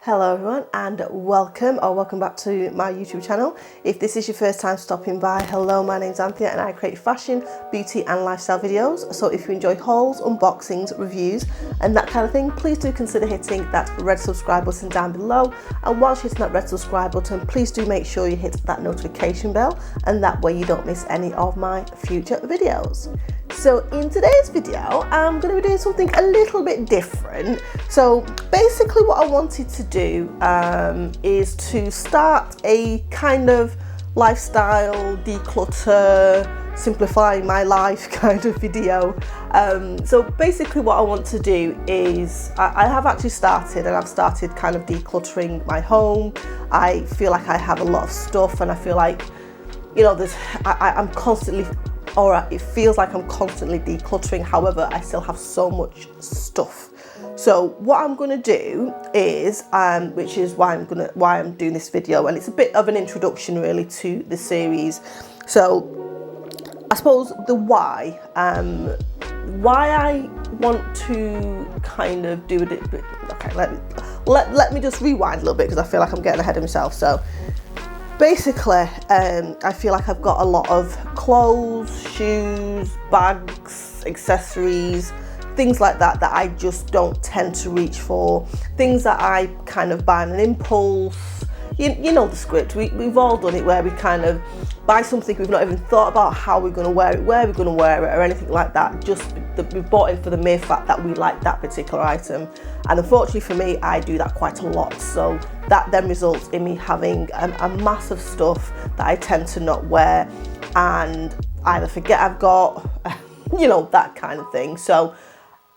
Hello everyone and welcome back to my YouTube channel. If this is your first time stopping by, hello, my name's Anthea and I create fashion, beauty and lifestyle videos. So if you enjoy hauls, unboxings, reviews and that kind of thing, please do consider hitting that red subscribe button down below. And whilst hitting that red subscribe button, please do make sure you hit that notification bell, and that way you don't miss any of my future videos. So in today's video, I'm going to be doing something a little bit different. So basically what I wanted to do is to start a kind of lifestyle, declutter, simplify my life kind of video. So basically what I want to do is, I have actually started and I've started kind of decluttering my home. I feel like I have a lot of stuff and I feel like, you know, I'm constantly, or it feels like I'm constantly decluttering. However, I still have so much stuff. So what I'm going to do is, which is why I'm doing this video, and it's a bit of an introduction really to the series. So I suppose the why I want to kind of do it. Okay, let me just rewind a little bit because I feel like I'm getting ahead of myself. So basically, I feel like I've got a lot of clothes, shoes, bags, accessories, things like that I just don't tend to reach for. Things that I kind of buy on an impulse. You know the script. We've all done it, where we kind of buy something we've not even thought about how we're going to wear it, where we're going to wear it, or anything like that. Just we've bought it for the mere fact that we like that particular item. And unfortunately for me, I do that quite a lot. So that then results in me having a massive stuff that I tend to not wear and either forget I've got, you know, that kind of thing. So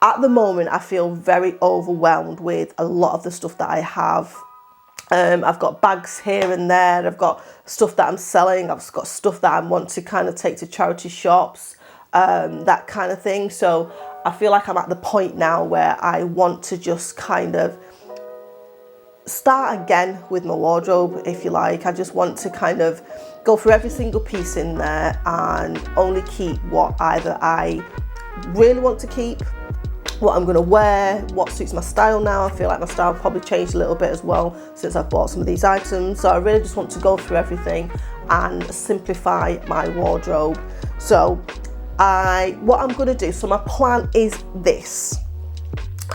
at the moment, I feel very overwhelmed with a lot of the stuff that I have. I've got bags here and there. I've got stuff that I'm selling. I've got stuff that I want to kind of take to charity shops, that kind of thing. So I feel like I'm at the point now where I want to just kind of start again with my wardrobe, if you like. I just want to kind of go through every single piece in there and only keep what either I really want to keep, what I'm going to wear, what suits my style now. I feel like my style probably changed a little bit as well since I've bought some of these items. So I really just want to go through everything and simplify my wardrobe. So what I'm going to do, so my plan is this.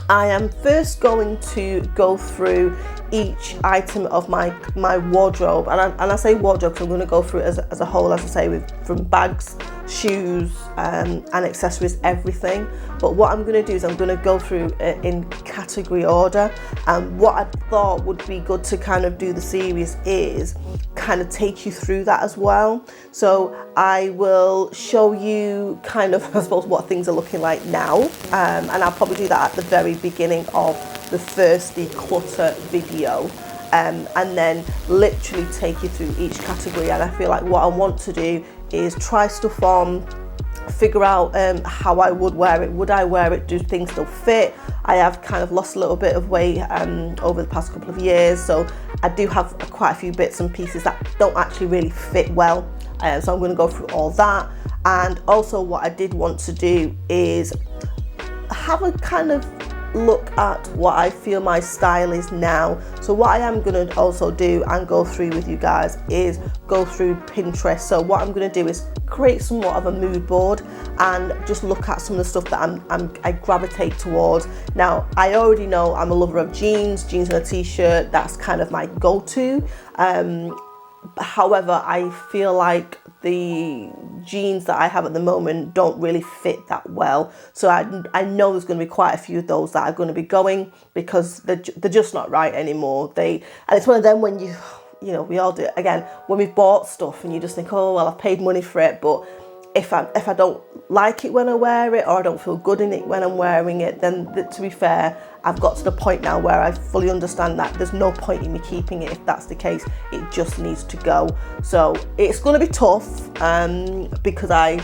I am first going to go through each item of my wardrobe, and I say wardrobe because I'm going to go through it as a whole, as I say, from bags, shoes, and accessories, everything. But what I'm going to do is I'm going to go through it in category order. And what I thought would be good to kind of do the series is kind of take you through that as well. So I will show you kind of, I suppose, what things are looking like now, and I'll probably do that at the very beginning of the first declutter video, and then literally take you through each category. And I feel like what I want to do is try stuff on, figure out how I would wear it. Would I wear it? Do things still fit? I have kind of lost a little bit of weight over the past couple of years, so I do have quite a few bits and pieces that don't actually really fit well. So I'm going to go through all that. And also what I did want to do is have a kind of look at what I feel my style is now. So what I am going to also do and go through with you guys is go through Pinterest. So what I'm going to do is create somewhat of a mood board and just look at some of the stuff that I gravitate towards. Now, I already know I'm a lover of jeans and a t-shirt. That's kind of my go-to. However, I feel like the jeans that I have at the moment don't really fit that well. So I know there's going to be quite a few of those that are going to be going because they're just not right anymore. And it's one of them when you know, we all do it. Again, when we've bought stuff and you just think, oh, well, I've paid money for it, but if I don't like it when I wear it, or I don't feel good in it when I'm wearing it, then to be fair, I've got to the point now where I fully understand that there's no point in me keeping it. If that's the case, it just needs to go. So it's going to be tough because I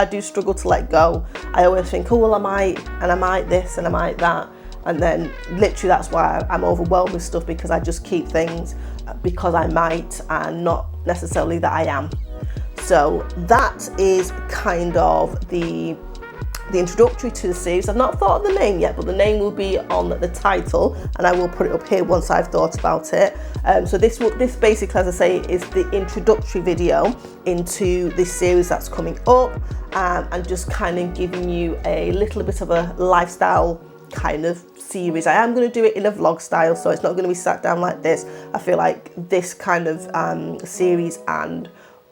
do struggle to let go. I always think, oh, well, I might this and I might that. And then literally that's why I'm overwhelmed with stuff, because I just keep things because I might and not necessarily that I am. So that is kind of the the introductory to the series. I've not thought of the name yet, but the name will be on the title, and I will put it up here once I've thought about it. So this basically, as I say, is the introductory video into this series that's coming up, and just kind of giving you a little bit of a lifestyle kind of series. I am going to do it in a vlog style, so it's not going to be sat down like this. I feel like this kind of series and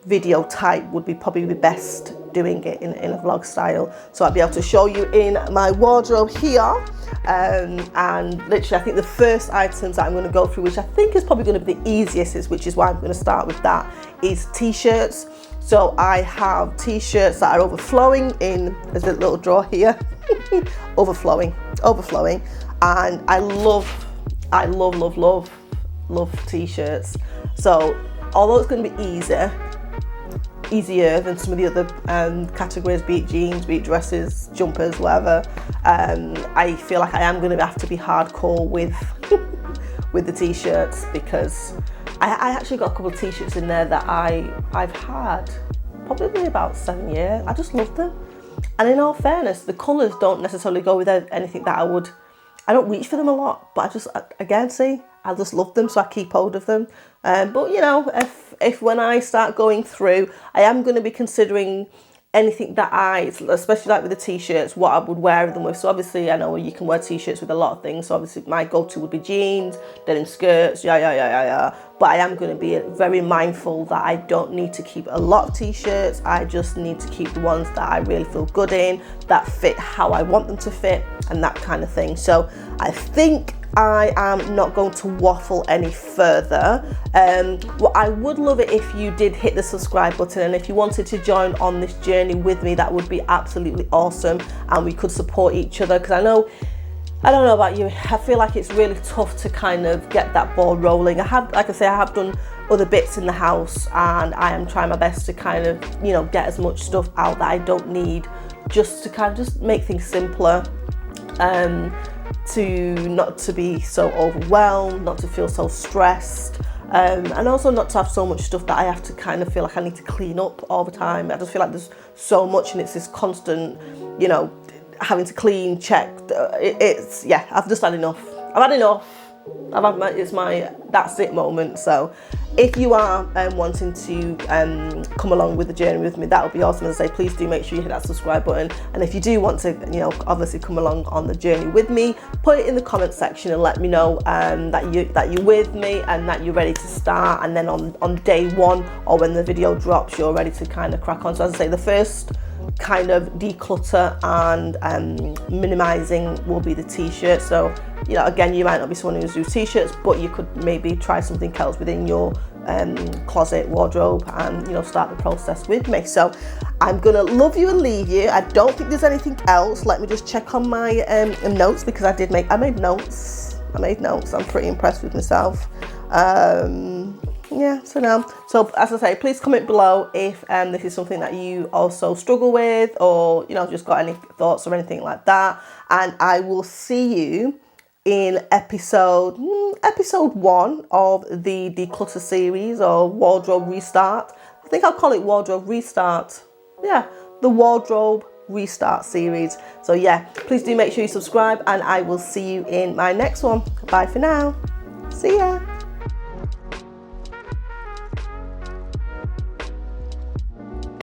video type would be probably the best doing it in a vlog style. So I'll be able to show you in my wardrobe here, and literally I think the first items that I'm going to go through, which I think is probably going to be the easiest, which is why I'm going to start with that, is t-shirts. So I have t-shirts that are overflowing in, there's a little drawer here, overflowing, and I love t-shirts. So although it's going to be easier than some of the other categories, be it jeans, be it dresses, jumpers, whatever, I feel like I am going to have to be hardcore with the t-shirts, because I actually got a couple of t-shirts in there that I've had probably about 7 years. I just love them, and in all fairness, the colours don't necessarily go with anything that I don't reach for them a lot, but I just love them, so I keep hold of them. But you know, if when I start going through, I am going to be considering anything that especially like with the t-shirts, what I would wear them with. So obviously I know you can wear t-shirts with a lot of things, so obviously my go-to would be jeans, denim skirts, but I am going to be very mindful that I don't need to keep a lot of t-shirts. I just need to keep the ones that I really feel good in, that fit how I want them to fit, and that kind of thing. So I think I am not going to waffle any further. Well, I would love it if you did hit the subscribe button, and if you wanted to join on this journey with me, that would be absolutely awesome, and we could support each other, because I don't know about you, I feel like it's really tough to kind of get that ball rolling. I have done other bits in the house, and I am trying my best to kind of, you know, get as much stuff out that I don't need, just to kind of just make things simpler, to not to be so overwhelmed, not to feel so stressed, and also not to have so much stuff that I have to kind of feel like I need to clean up all the time. I just feel like there's so much, and it's this constant, you know, having to clean, check. I've just had enough. It's my that's it moment. So if you are wanting to come along with the journey with me, that would be awesome. As I say, please do make sure you hit that subscribe button, and if you do want to, you know, obviously come along on the journey with me, put it in the comment section and let me know that you're with me and that you're ready to start, and then on day one, or when the video drops, you're ready to kind of crack on. So as I say, the first kind of declutter and minimizing will be the t-shirt. So, you know, again, you might not be someone who's do t-shirts, but you could maybe try something else within your closet, wardrobe, and, you know, start the process with me. So I'm gonna love you and leave you. I don't think there's anything else. Let me just check on my notes, because I made notes. I'm pretty impressed with myself. So as I say, please comment below if this is something that you also struggle with, or, you know, just got any thoughts or anything like that. And I will see you in episode 1 of the Declutter series, or Wardrobe Restart. I think I'll call it Wardrobe Restart. Yeah, the Wardrobe Restart series. So yeah, please do make sure you subscribe, and I will see you in my next one. Bye for now. See ya.